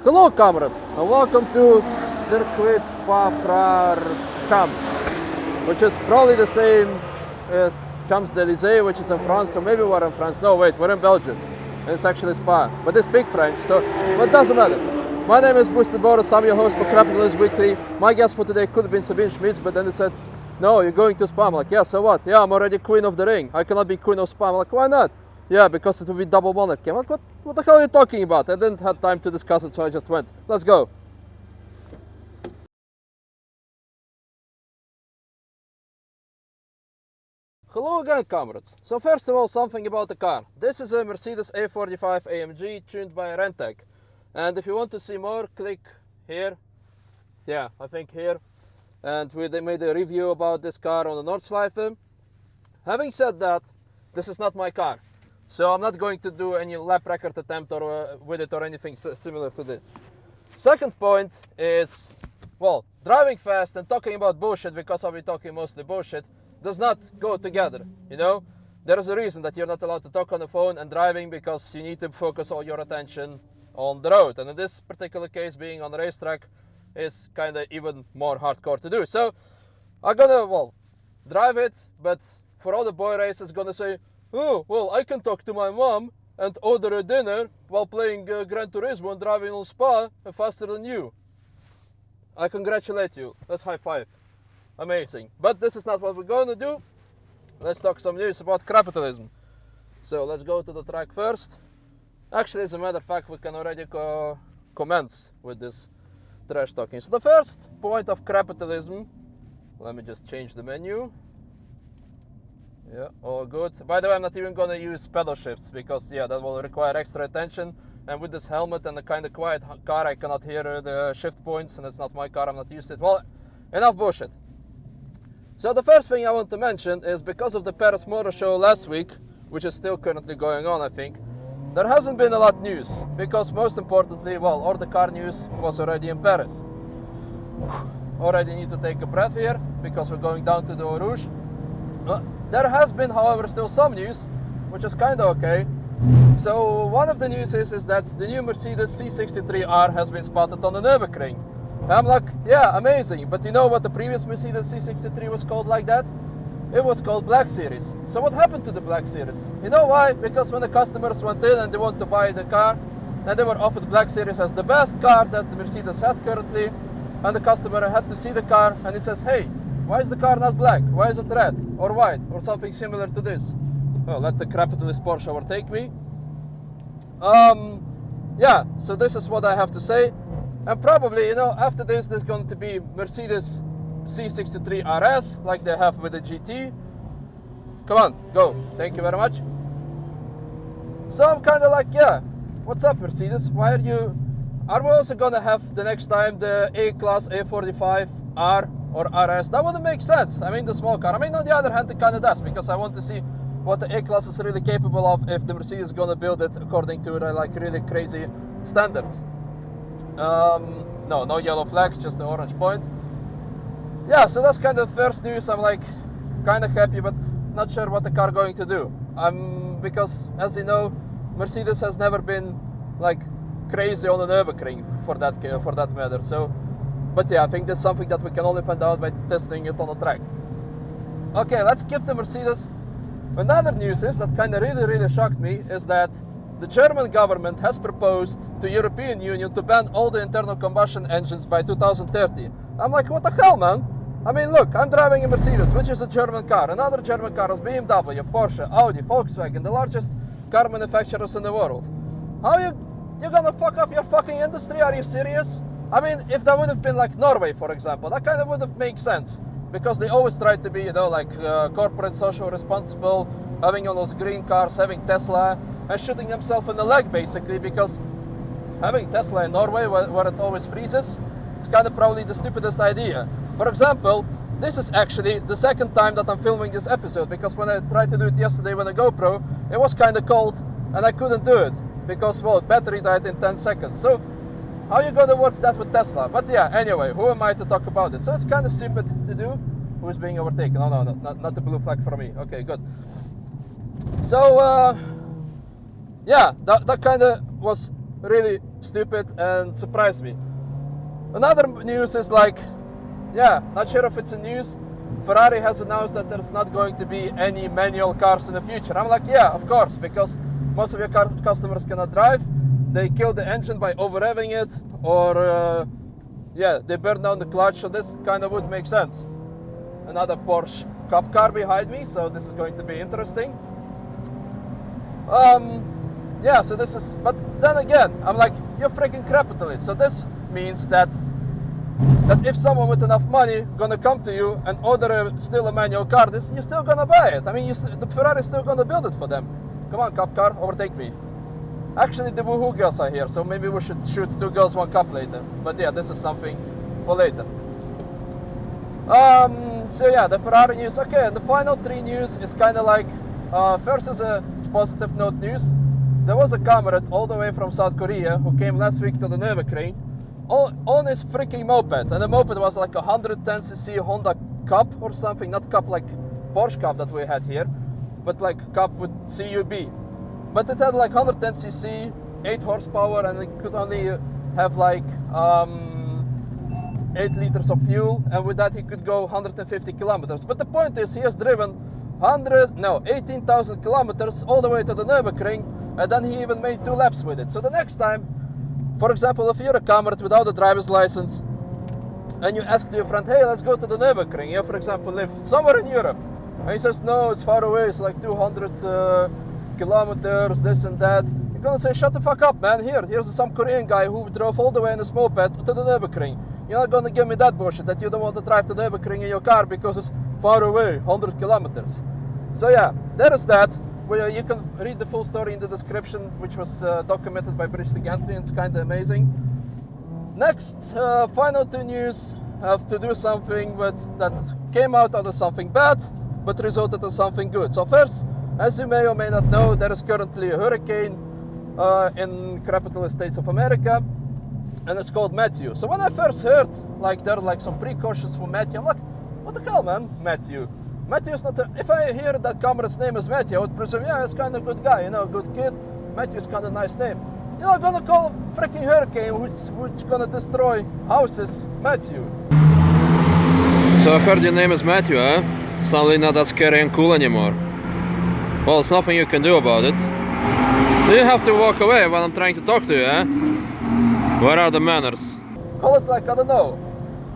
Hello, comrades, and welcome to Circuit Spa-Francorchamps, which is probably the same as Champs-Élysées, which is in France, so maybe we're in France. No, wait, we're in Belgium, and it's actually Spa, but they speak French, so it doesn't matter. My name is Boris, I'm your host for Crapitalism Weekly. My guest for today could have been Sabine Schmitz, but then they said, no, you're going to Spa. I'm like, yeah, so what? Yeah, I'm already queen of the ring. I cannot be queen of Spa. I'm like, why not? Yeah, because it will be double monarchy. I'm like, what the hell are you talking about? I didn't have time to discuss it, so I just went. Let's go. Hello again, comrades. So first of all, something about the car. This is a Mercedes A45 AMG tuned by Rentec. And if you want to see more, click here. Yeah, I think here. And they made a review about this car on the Nordschleife. Having said that, this is not my car. So I'm not going to do any lap record attempt or with it or anything similar to this. Second point is, well, driving fast and talking about bullshit, because I'll be talking mostly bullshit, does not go together, you know? There is a reason that you're not allowed to talk on the phone and driving, because you need to focus all your attention on the road. And in this particular case, being on the racetrack is kind of even more hardcore to do. So I'm gonna, well, drive it, but for all the boy racers gonna say, oh, well, I can talk to my mom and order a dinner while playing Gran Turismo and driving on Spa faster than you. I congratulate you. Let's high five. Amazing. But this is not what we're going to do. Let's talk some news about capitalism. So let's go to the track first. Actually, as a matter of fact, we can already commence with this trash talking. So the first point of capitalism, let me just change the menu. Yeah, all good. By the way, I'm not even going to use pedal shifts, because yeah, that will require extra attention. And with this helmet and the kind of quiet car, I cannot hear the shift points, and it's not my car, I'm not used to it. Well, enough bullshit. So the first thing I want to mention is, because of the Paris Motor Show last week, which is still currently going on, I think, there hasn't been a lot of news, because most importantly, well, all the car news was already in Paris. Already need to take a breath here, because we're going down to the Eau Rouge. There has been, however, still some news, which is kind of okay. So one of the news is that the new Mercedes C63R has been spotted on the Nürburgring. And I'm like, yeah, amazing. But you know what the previous Mercedes C63 was called like that? It was called Black Series. So what happened to the Black Series? You know why? Because when the customers went in and they want to buy the car, and they were offered Black Series as the best car that the Mercedes had currently, and the customer had to see the car, and he says, hey, why is the car not black? Why is it red or white or something similar to this? Well, let the capitalist Porsche overtake me. Yeah, so this is what I have to say. And probably, you know, after this, there's going to be Mercedes C63 RS, like they have with the GT. Come on, go. Thank you very much. So I'm kind of like, yeah, what's up, Mercedes? Why are we also going to have the next time the A-Class A45 R or RS? That wouldn't make sense. I mean, the small car. I mean, on the other hand, it kind of does, because I want to see what the A-Class is really capable of if the Mercedes is going to build it according to like really crazy standards. No yellow flag, just the orange point. Yeah, so that's kind of the first news. I'm like kind of happy, but not sure what the car going to do. Because as you know, Mercedes has never been like crazy on the Nürburgring for that matter. So, but yeah, I think that's something that we can only find out by testing it on the track. Okay, let's skip the Mercedes. Another news is that kind of really shocked me is that the German government has proposed to European Union to ban all the internal combustion engines by 2030. I'm like, what the hell, man? I mean, look, I'm driving a Mercedes, which is a German car. Another German car is BMW, Porsche, Audi, Volkswagen, the largest car manufacturers in the world. How you gonna fuck up your fucking industry? Are you serious? I mean, if that would have been like Norway, for example, that kind of would have made sense, because they always try to be, you know, like corporate, social responsible, having all those green cars, having Tesla, and shooting themselves in the leg, basically, because having Tesla in Norway, where it always freezes, it's kind of probably the stupidest idea. For example, this is actually the second time that I'm filming this episode, because when I tried to do it yesterday with a GoPro, it was kind of cold, and I couldn't do it, because, well, battery died in 10 seconds. So, how are you going to work that with Tesla? But yeah, anyway, who am I to talk about it? So it's kind of stupid to do. Who's being overtaken? Oh, no, not the blue flag for me. Okay, good. So, yeah, that kind of was really stupid and surprised me. Another news is like, yeah, not sure if it's a news. Ferrari has announced that there's not going to be any manual cars in the future. I'm like, yeah, of course, because most of your customers cannot drive. They kill the engine by over-revving it, or yeah, they burn down the clutch, so this kind of would make sense. Another Porsche Cup car behind me, so this is going to be interesting. Yeah, so this is, but then again, I'm like, you're freaking capitalist, so this means that if someone with enough money gonna come to you and order still a manual car, you're still gonna buy it. I mean, the Ferrari is still gonna build it for them. Come on, Cup car, overtake me. Actually, the woohoo girls are here, so maybe we should shoot 2 girls, 1 cup later. But yeah, this is something for later. So yeah, the Ferrari news. Okay, and the final 3 news is kind of like, first is a positive note news. There was a comrade all the way from South Korea who came last week to the Nürburgring on his freaking moped, and the moped was like a 110cc Honda Cup or something, not Cup like Porsche Cup that we had here, but like Cup with CUB. But it had like 110cc, 8 horsepower, and it could only have like 8 liters of fuel, and with that he could go 150 kilometers. But the point is, he has driven 18,000 kilometers all the way to the Nürburgring, and then he even made 2 laps with it. So the next time, for example, if you're a comrade without a driver's license, and you ask your friend, hey, let's go to the Nürburgring, you, for example, live somewhere in Europe, and he says, no, it's far away, it's like 200 kilometers, this and that, you're gonna say, shut the fuck up, man. Here's some Korean guy who drove all the way in his moped to the Nürburgring. You're not gonna give me that bullshit that you don't want to drive to the Nürburgring in your car because it's far away, 100 kilometers. So yeah, there is that. Where you can read the full story in the description, which was documented by British Gantry, and it's kind of amazing. Next, final 2 news have to do something that came out of something bad, but resulted in something good. So first, as you may or may not know, there is currently a hurricane in capitalist states of America, and it's called Matthew. So when I first heard like there are like some precautions for Matthew, I'm like, what the hell, man, Matthew? Matthew is not if I hear that comrade's name is Matthew, I would presume, yeah, it's kind of a good guy, you know, a good kid. Matthew is kind of a nice name. You're not gonna call a freaking hurricane which gonna destroy houses Matthew. So I heard your name is Matthew, eh? Suddenly not that scary and cool anymore. Well, it's nothing you can do about it. You have to walk away when I'm trying to talk to you, eh? Where are the manners? Call it like, I don't know,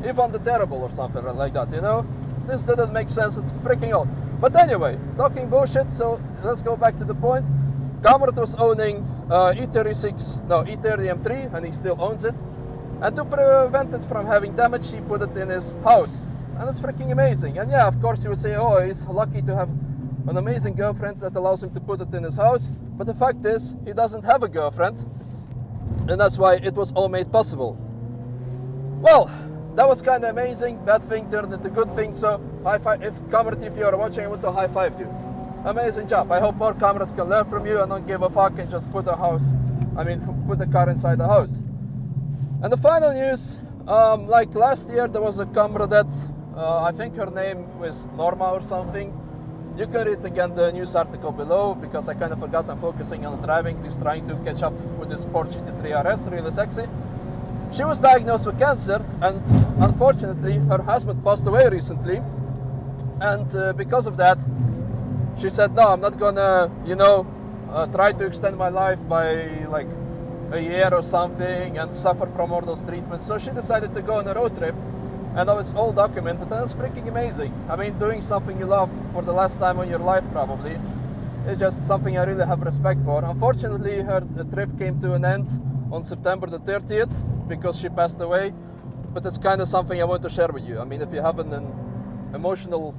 Ivan the Terrible or something like that, you know? This didn't make sense at freaking all. But anyway, talking bullshit, so let's go back to the point. Comrade was owning E30 M3, and he still owns it. And to prevent it from having damage, he put it in his house. And it's freaking amazing. And yeah, of course you would say, oh, he's lucky to have an amazing girlfriend that allows him to put it in his house. But the fact is, he doesn't have a girlfriend. And that's why it was all made possible. Well, that was kind of amazing. Bad thing turned into good thing. So high five. If comrade, if you're watching, I want to high five you. Amazing job. I hope more comrades can learn from you and don't give a fuck and just put the car inside the house. And the final news, like last year, there was a comrade that I think her name was Norma or something. You can read again the news article below because I kind of forgot. I'm focusing on driving. He's trying to catch up with this Porsche GT3 RS, really sexy. She was diagnosed with cancer, and unfortunately her husband passed away recently, and because of that she said, no, I'm not gonna, you know, try to extend my life by like a year or something and suffer from all those treatments. So she decided to go on a road trip, and that was all documented, and it's freaking amazing. I mean, doing something you love for the last time in your life probably, it's just something I really have respect for. Unfortunately, her trip came to an end on September the 30th because she passed away, but it's kind of something I want to share with you. I mean, if you have an emotional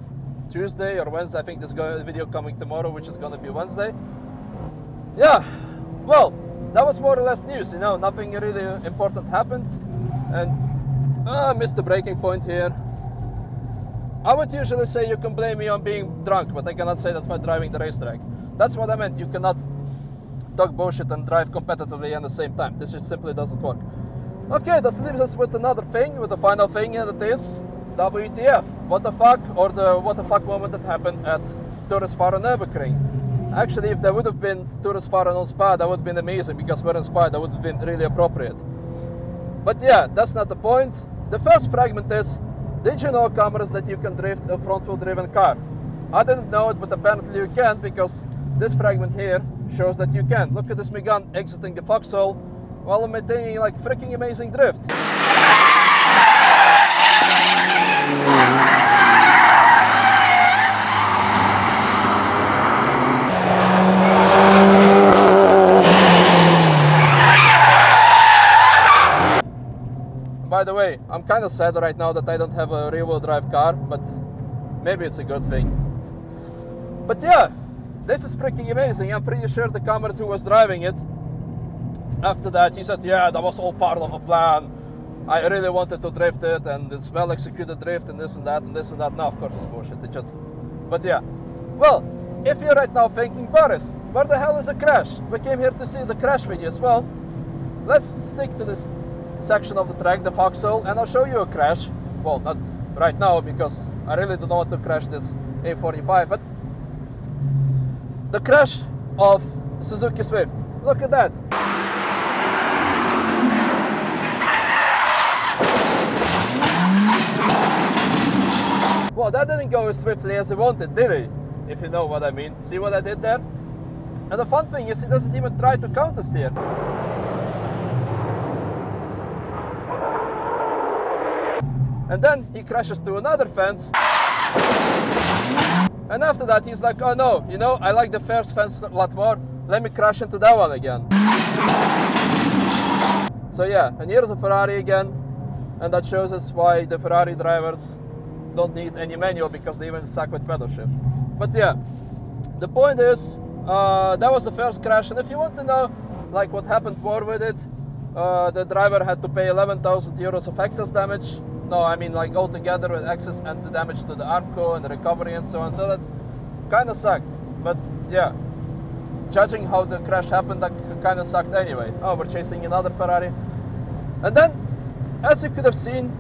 Tuesday or Wednesday, I think this video coming tomorrow, which is going to be Wednesday. Yeah, well, that was more or less news, you know, nothing really important happened, and I missed the breaking point here. I would usually say you can blame me on being drunk, but I cannot say that by driving the racetrack. That's what I meant. You cannot talk bullshit and drive competitively at the same time. This just simply doesn't work. Okay, that leaves us with another thing, with the final thing, and it is WTF. What the fuck, or the what the fuck moment that happened at Tourist Faro Nürburgring. Actually, if there would have been tourist foreign on Spa, that would have been amazing, because we're in Spa, that would have been really appropriate. But yeah, that's not the point. The first fragment is, did you know, cameras, that you can drift a front-wheel driven car? I didn't know it, but apparently you can, because this fragment here shows that you can. Look at this Megane exiting the foxhole while maintaining like freaking amazing drift. By the way, I'm kind of sad right now that I don't have a rear-wheel drive car, but maybe it's a good thing. But yeah, this is freaking amazing. I'm pretty sure the comrade who was driving it, after that, he said, yeah, that was all part of a plan. I really wanted to drift it, and it's well executed drift, and this and that, and this and that. No, of course it's bullshit. It just, but yeah. Well, if you're right now thinking, Boris, where the hell is a crash? We came here to see the crash videos. Well, let's stick to this section of the track, the foxhole, and I'll show you a crash. Well, not right now, because I really don't want to crash this A45, but the crash of Suzuki Swift. Look at that. Well, that didn't go as swiftly as I wanted, did it? If you know what I mean. See what I did there? And the fun thing is, he doesn't even try to counter steer. And then he crashes to another fence. And after that, he's like, oh no, you know, I like the first fence a lot more. Let me crash into that one again. So yeah, and here's a Ferrari again. And that shows us why the Ferrari drivers don't need any manual, because they even suck with pedal shift. But yeah, the point is, that was the first crash. And if you want to know like what happened more with it, the driver had to pay 11,000 euros of excess damage. No, I mean like altogether with excess and the damage to the Armco and the recovery and so on. So that kind of sucked. But yeah, judging how the crash happened, that kind of sucked anyway. Oh, we're chasing another Ferrari. And then, as you could have seen,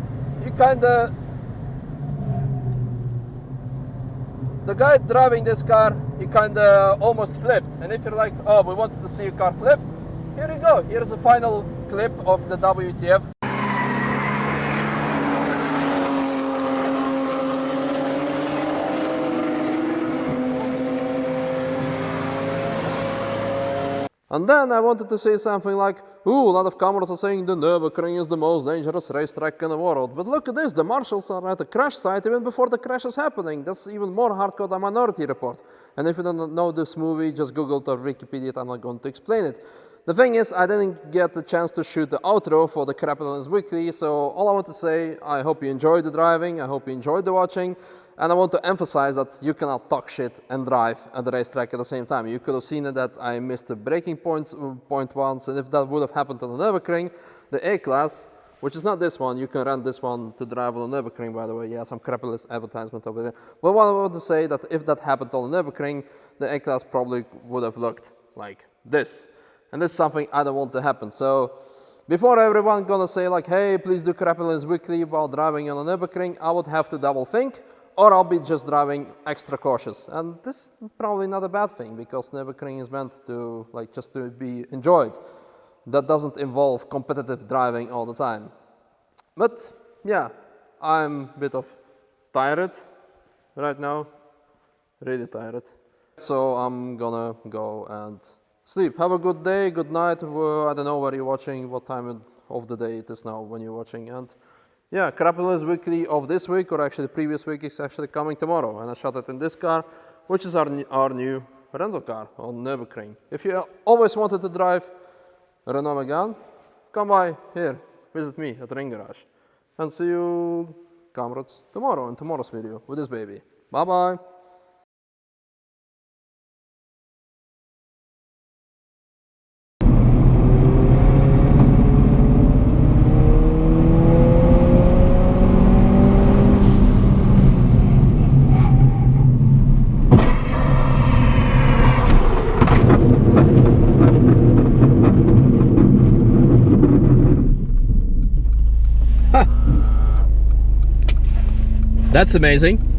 the guy driving this car, he kind of almost flipped. And if you're like, oh, we wanted to see a car flip, here you go. Here's a final clip of the WTF. And then I wanted to say something like, ooh, a lot of cameras are saying the Nürburgring is the most dangerous racetrack in the world. But look at this, the marshals are at the crash site even before the crash is happening. That's even more hardcore than Minority Report. And if you don't know this movie, just Google it or Wikipedia, I'm not going to explain it. The thing is, I didn't get the chance to shoot the outro for the Crapitalism Weekly, so all I want to say, I hope you enjoyed the driving, I hope you enjoyed the watching. And I want to emphasize that you cannot talk shit and drive at the racetrack at the same time. You could have seen it that I missed the braking point once, and if that would have happened on the Nürburgring, the A-Class, which is not this one, you can rent this one to drive on the Nürburgring, by the way. Yeah, some capitalist advertisement over there. But what I want to say that if that happened on the Nürburgring, the A-Class probably would have looked like this. And this is something I don't want to happen. So before everyone gonna say like, hey, please do Crapitalism Weekly while driving on the Nürburgring, I would have to double think. Or I'll be just driving extra cautious. And this is probably not a bad thing, because Nürburgring is meant to like just to be enjoyed. That doesn't involve competitive driving all the time. But yeah, I'm a bit of tired right now, really tired. So I'm gonna go and sleep. Have a good day, good night. I don't know where you're watching, what time of the day it is now when you're watching. And yeah, Crapitalism Weekly of this week, or actually the previous week, is actually coming tomorrow. And I shot it in this car, which is our new rental car on Nürburgring. If you always wanted to drive a Renault Megane, come by here, visit me at the Ring Garage. And see you, comrades, tomorrow in tomorrow's video with this baby. Bye bye. That's amazing.